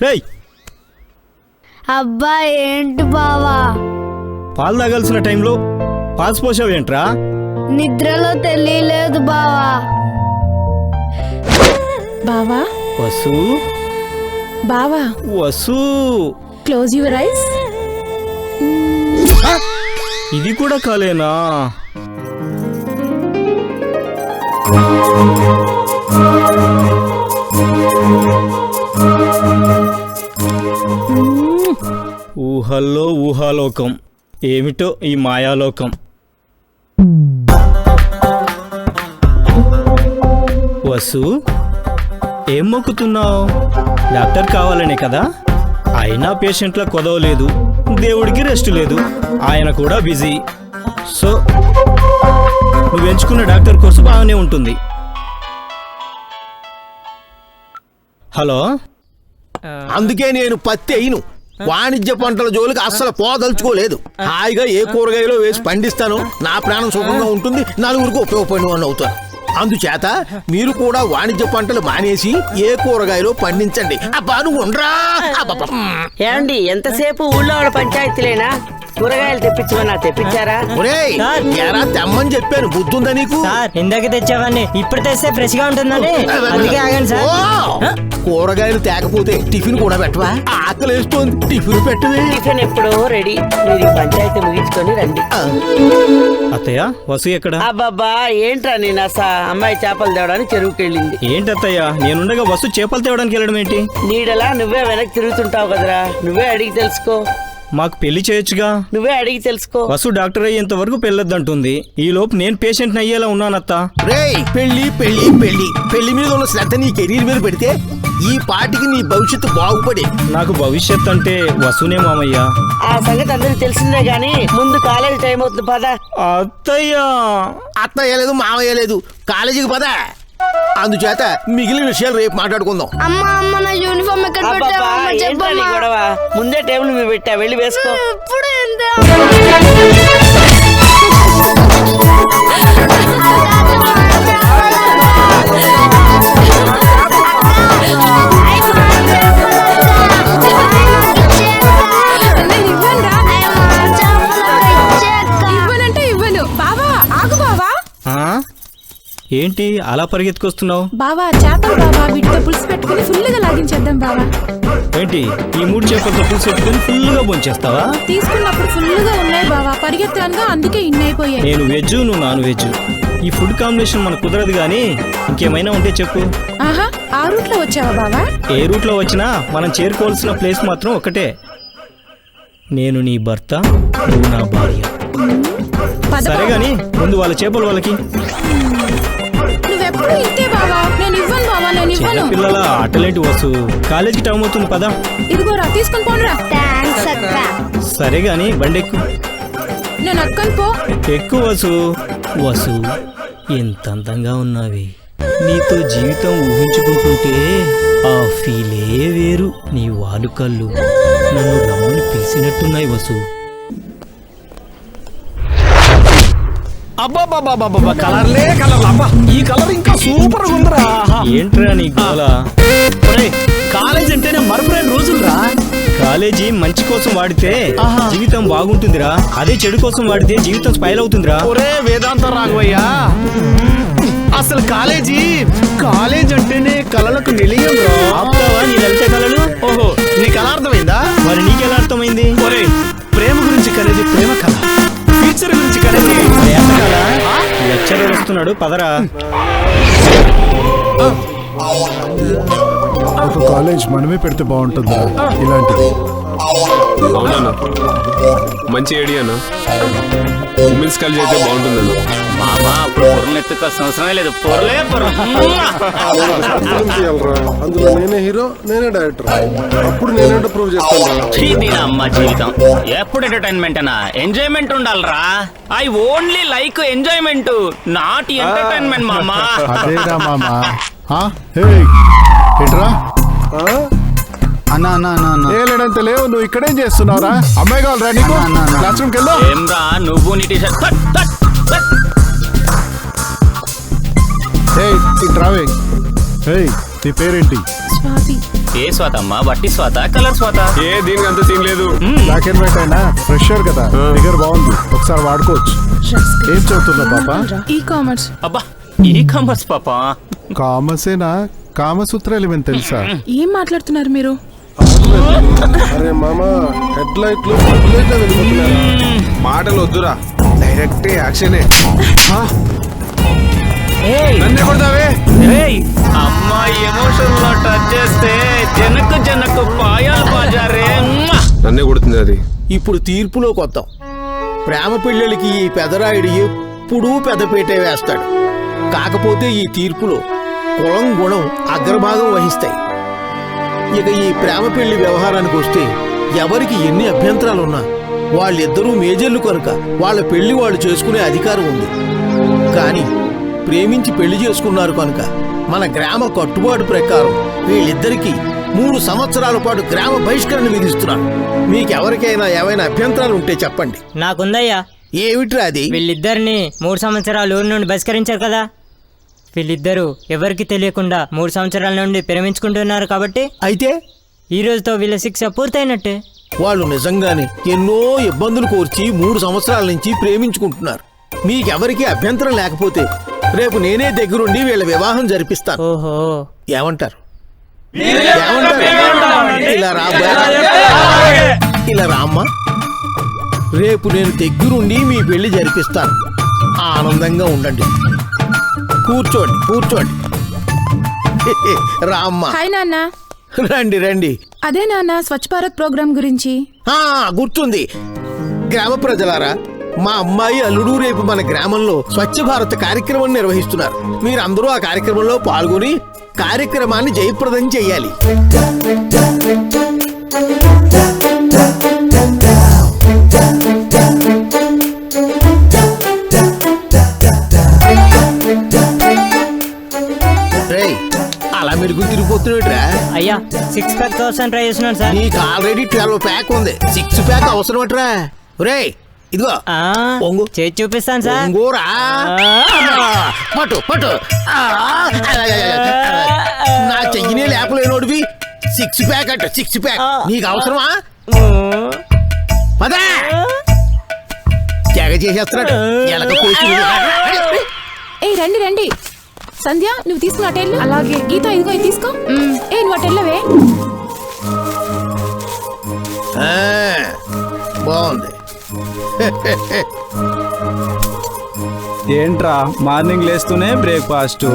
రేయ్ అబ్బా ఏంటి బావా? పాలు తాగాల్సిన టైంలో పాలు పోసావేంట్రా? నిద్రలో తెలియలేదు బావా. బావా వసు బావా వసు క్లోజ్ యువర్ ఐస్. ఇది కూడా కాలేనా? ఊహల్లో ఊహాలోకం ఏమిటో ఈ మాయాలోకం. వసు ఏం మొక్కుతున్నావు? డాక్టర్ కావాలనే కదా? అయినా పేషెంట్ల కొదవలేదు, దేవుడికి రెస్ట్ లేదు, ఆయన కూడా బిజీ. సో నువ్వు ఎంచుకున్న డాక్టర్ కోర్సు బాగానే ఉంటుంది. హలో, అందుకే నేను పత్తి అయిను వాణిజ్య పంటల జోలికి అస్సలు పోదలుచుకోలేదు. హాయిగా ఏ కూరగాయలో వేసి పండిస్తాను, నా ప్రాణం సుఖంగా ఉంటుంది, నలుగురికి ఉపయోగపడిన వాడిని అవుతాను. అందుచేత మీరు కూడా వాణిజ్య పంటలు మానేసి ఏ కూరగాయలో పండించండి. అబ్బా నువ్వు ఉండరా. ఏమండి ఎంతసేపు ఊళ్ళో వాళ్ళ పంచాయతీలేనా? కూరగాయలు తెప్పించమన్నా తెప్పించారా? ఒరేయ్ ఎరా తెమ్మని చెప్పాను, బుద్ధుందా నీకు? సార్ ఇందాక తెచ్చావని ఇప్పుడు తెస్తే ఫ్రెష్ గా ఉంటుందని అందుకే ఆగాను సార్. కూరగాయలు తేకపోతే టిఫిన్ కూడా పెట్టవా? ఆకలేస్తోంది, టిఫిన్ పెట్టవే. టిఫిన్ ఎప్పుడో రెడీ, మీరు ఈ పంచాయతీ ముగించుకొని రండి. అత్తయ్య వసు ఎక్కడ? అబ్బాబ్బా ఏంట్రా నేను అసా అమ్మాయి చేపలు తేవడానికి చెరువుకి వెళ్ళింది. ఏంటత్తయ్య నేనుండగా వసు చేపలు తేవడానికి వెళ్ళడం ఏంటి? నీడలా నువ్వే వెనక్కి తిరుగుతుంటావు కదరా, నువ్వే అడిగి తెలుసుకో. మాకు పెళ్లి చేయొచ్చుగా. నువ్వే అడిగి తెలుసుకో. వసు డాక్టర్ అయ్యేంత వరకు పెళ్ళొద్దంటుంది. ఈ లోపు నేను పేషెంట్ అయ్యేలా ఉన్నానత్తా. రేయ్ పెళ్లి పెళ్లి పెళ్లి పెళ్లి మీద ఉన్న శ్రద్ధ నీ కెరీర్ మీద పెడితే ఈ పాటికి నీ భవిష్యత్తు బాగుపడే. నాకు భవిష్యత్ అంటే వసునే మామయ్య. ఆ సంగతి అందరికి తెలిసిందే గాని ముందు కాలేజీ టైం అవుతుంది పద. అత్తయ్య అత్తయ్య లేదు మామయ్య లేదు, కాలేజీకి పద. అందుచేత మిగిలిన విషయాలు రేపు మాట్లాడుకుందాం. అమ్మా అమ్మ నా యూనిఫామ్ ఎక్కడ అబ్బబ్బా, పెట్టావా ఏంట్రా నీ చెప్పమ్మా. గొడవ? ముందే టేబుల్ మీద పెట్టా, వెళ్ళి వేసుకో. ఎప్పుడు ఇంతే. ఇవ్వనంటే ఇవ్వను. బావా ఆగు బావా. ఆ? ఏంటి అలా పరిగెత్తుకొస్తున్నావు? బావా చేపలు బావా, వీటితో పులుసు పెట్టుకుని ఫుల్గా లాగించేద్దాం బావా. ఏంటి ఈ 3 చేపలతో పులుసు పెట్టుకుని ఫుల్గా భోంచేస్తావా? తీసుకున్నప్పుడు ఫుల్గా ఉన్నాయి బావా, పరిగెత్తానుగా అందుకే ఇన్ని అయిపోయాయి. నేను వెజ్, నువ్వు నాన్ వెజ్. ఈ ఫుడ్ కాంబినేషన్ మనకు కుదరదు గానీ ఇంకేమైనా ఉంటే చెప్పు. ఆహా, ఆ రూట్ లో వచ్చావా బావా? ఏ రూట్లో వచ్చినా మనం చేరుకోవాల్సిన ప్లేస్ మాత్రం ఒకటే. నేను నీ భర్త, నువ్వు నా భార్య. పద సరే బావా. గాని ముందు వాళ్ళ చేపలు వాళ్ళకి. నువ్వెప్పుడు ఇంతే బావా, నేను ఇవ్వను బావా, నేను ఇవ్వను. చిన్నపిల్లల ఆటలేంటి వసు, కాలేజీకి టైం అవుతుంది పదా. ఇదిగోరా తీసుకుని పోనురా. థాంక్స్ అక్క. సరే గాని బండి ఎక్కు. నేను అక్కను పో. ఎక్కువ వసు. వసు ఎంత అందంగా ఉన్నావి. నీతో జీవితం ఊహించుకుంటుంటే ఆ ఫీలే వేరు. నీ వాలు కళ్ళు నన్ను రమ్మని పిలిచినట్టున్నాయి వసు. అబ్బాబాబాబాబా కలర్లే కలర్. అబ్బా ఈ కలర్ ఇంకా సూపర్ ఉందిరా. ఏంట్రా నీ గోల? కాలేజ్ అంటేనే మరపురాని రోజులరా. కాలేజీ మంచి కోసం వాడితే జీవితం బాగుంటుందిరా, అదే చెడు కోసం వాడితే జీవితం స్పైల్ అవుతుందిరా. ఒరే వేదాంత రాఘవయ్యా, అసలు కాలేజ్ అంటేనే కళలకు నిలయం రా. ఆపుతావా నీ లలిత కళలు? ఓహో నీకు అలా అర్థమైందా? మరి నీకెలా అర్థమైంది? ఒరే ప్రేమ గురించి కనేది ప్రేమ కళ, ఫ్యూచర్ గురించి కనేది ప్రేమ కళ. లెక్చరర్ వస్తున్నాడు పదరా. ఒక కాలేజ్ మనమే పెడితే బాగుంటుందా ఇలాంటిది? అవునా, మంచి ఐడియానా. ఉమెన్స్ కాలేజ్ అయితే బాగుంటుందన్నా. మామా అప్పుడు పొరలు ఎత్తుకోవాల్సిన అవసరమే లేదు, పొరలే పొర. అందులో నేనే హీరో, నేనే డైరెక్టర్. అప్పుడు నేనేంటో ప్రూవ్ చేస్తాను. అమ్మ జీవితం ఎప్పుడు ఎంటర్టైన్మెంట్ అన్నా, ఎంజాయ్మెంట్ ఉండాలరా. I only like enjoyment, not entertainment మామా. అదేరా మామా. ఏంట్రా అన్నా అన్నా అన్నా అన్నా లేడంత లేవు, నువ్వు ఇక్కడేం చేస్తున్నావురా? అమ్మాయి కావాలరా నీకు? క్లాస్ రూమ్కి వెళ్ళు. ఏమ్రా నువ్వు నీ టీషర్ట్. ఇట్రావే. నీ పేరేంటి? స్వాతి. ఏ స్వాత అమ్మా, వట్టి స్వాత, కలర్ స్వాత? ఏ దీనికి అంత సీన్ లేదు. బ్లాక్ అండ్ వైట్ అయినా ఫ్రెషర్ కదా, ఫిగర్ బాగుంది, ఒకసారి వాడుకోవచ్చు. ఏం చదువుతున్నా పాప? E commerce. అబ్బా, ఈ కామర్స్ పాపా. కామర్సేనా? కామసూత్రాలు ఏమని తెలుసా? ఏం మాట్లాడుతున్నారు మీరు? అరే మామ, హెడ్ లైట్లు మాటలు వద్దురా, డైరెక్ట్ యాక్షనే. నన్నే కొడతావే? అమ్మాయి ఎమోషన్ లో టచ్ చేస్తే జనకు జనకు పాయాలు బాజారే. నన్నే కొడుతుంది అది. ఇప్పుడు తీర్పులోకి వద్దాం. ప్రేమ పెళ్ళిళ్ళకి ఈ పెదరాయుడు ఎప్పుడూ పెద్దపేటే వేస్తాడు. కాకపోతే ఈ తీర్పులో కులం గుణం అగ్రభాగం వహిస్తాయి. ఇక ఈ ప్రేమ పెళ్లి వ్యవహారానికి వస్తే ఎవరికి ఎన్ని అభ్యంతరాలున్నా వాళ్ళిద్దరూ మేజర్లు కనుక వాళ్ళ పెళ్లి వాళ్ళు చేసుకునే అధికారం ఉంది. కానీ ప్రేమించి పెళ్లి చేసుకున్నారు కనుక మన గ్రామ కట్టుబాటు ప్రకారం వీళ్ళిద్దరికీ 3 సంవత్సరాల పాటు గ్రామ బహిష్కరణ విధిస్తున్నాను. మీకెవరికైనా ఏమైనా అభ్యంతరాలు ఉంటే చెప్పండి. నాకుందయ్యా. ఏమిట్రా అది? వీళ్ళిద్దరిని 3 సంవత్సరాలు ఊరి నుండి బహిష్కరించారు కదా. వీళ్ళిద్దరూ ఎవరికి తెలియకుండా 3 సంవత్సరాల నుండి ప్రేమించుకుంటున్నారు కాబట్టి అయితే ఈ రోజుతో వీళ్ళ శిక్ష పూర్తయినట్టే. వాళ్ళు నిజంగానే ఎన్నో ఇబ్బందులు కోర్చి 3 సంవత్సరాల నుంచి ప్రేమించుకుంటున్నారు. మీకెవరికి అభ్యంతరం లేకపోతే రేపు నేనే దగ్గరుండి వీళ్ళ వివాహం జరిపిస్తాను. ఓహో, ఏమంటారు? ఇలా రామ్మా, రేపు నేను దగ్గరుండి మీ పెళ్లి జరిపిస్తాను. ఆనందంగా ఉండండి. కూర్చోండి కూర్చోండి. రామ్మా. హాయ్ నాన్న. రండి రండి. అదే నాన్న, స్వచ్ఛ భారత్ ప్రోగ్రామ్ గురించి. గుర్తుంది. గ్రామ ప్రజలారా, మా అమ్మాయి అల్లుడు రేపు మన గ్రామంలో స్వచ్ఛ భారత్ కార్యక్రమం నిర్వహిస్తున్నారు. మీరందరూ ఆ కార్యక్రమంలో పాల్గొని కార్యక్రమాన్ని జయప్రదం చెయ్యాలి. అలా మెరుగు తిరిగిపోతున్నాడురా. అయ్యా 6 ప్యాక్ కోసం ట్రై చేస్తున్నాను సార్. నీకు ఆల్రెడీ 12 ప్యాక్ ఉంది, 6 ప్యాక్ అవసరమట్రా. రే ఇదిగో పొంగు చేసి చూపిస్తాను సార్. పొంగురా, పట్టు పట్టు. నా చెయ్యినే లేపలేనోడివి 6 ప్యాక్ అంట. 6 ప్యాక్ నీకు అవసరమా? పదా తెగ చేసేస్తున్నాడు. ఎలక కోసి. ఏ రండి రండి. సంధ్య, నువ్వు తీసుకున్న అటెల్లు. అలాగే. గీత, ఇదిగో ఇది తీసుకో. ఏ నువ్వు అటెల్లవే. బాగుంది. ఏంట్రా, మార్నింగ్ లేస్తూనే breakfast,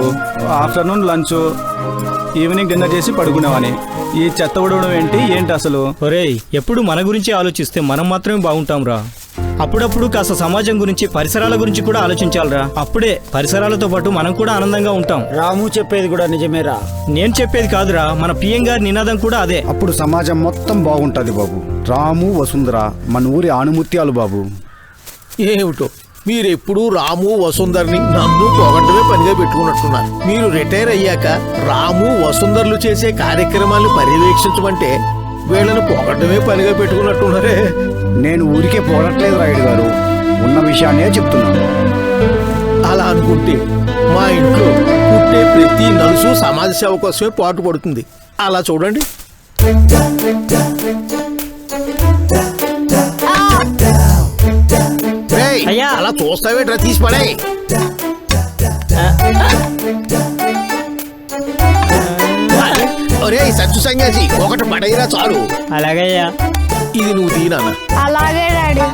afternoon lunch, evening dinner చేసి పడుకునేవాని. ఈ చెత్త ఉడవడం ఏంటి అసలు? ఒరేయ్, ఎప్పుడు మన గురించి ఆలోచిస్తే మనం మాత్రమే బాగుంటాం రా. అప్పుడప్పుడు కాస్త సమాజం గురించి, పరిసరాల గురించి కూడా ఆలోచించాలిరా. అప్పుడే పరిసరాలతో పాటు మనం కూడా ఆనందంగా ఉంటాం. రాము చెప్పేది కూడా నిజమేరా. నేను చెప్పేది కాదురా, మన పిఎం గారి నినాదం కూడా అదే. అప్పుడు సమాజం మొత్తం బాగుంటది బాబు. రాము వసుంధర మన ఊరి ఆణిముత్యాలు బాబు. ఏమిటో మీరెప్పుడు రాము వసుంధర్ని నన్ను పొగట్టమే పనిగా పెట్టుకున్నట్టున్నారు. మీరు రిటైర్ అయ్యాక రాము వసుంధర్లు చేసే కార్యక్రమాలను పర్యవేక్షించమంటే వీళ్ళని పొగట్టమే పనిగా పెట్టుకున్నట్టున్నారే. నేను ఊరికే పోగట్లేదు రాయుడు గారు, ఉన్న విషయాన్నే చెప్తున్నాను. అలా అనుకుంటే మా ఇంట్లో పుట్టే ప్రతి నలుసు సమాజ సేవ కోసమే పాటు పడుతుంది. అలా చూడండి. అలా చూస్తావేట్రా, తీసి పడే. ఒరే సచ్చు సన్యాసి, ఒకటి పడైరా చాలు. అలాగయ్యా. ఇది నువ్వు తీనా? అలాగే డాడీ.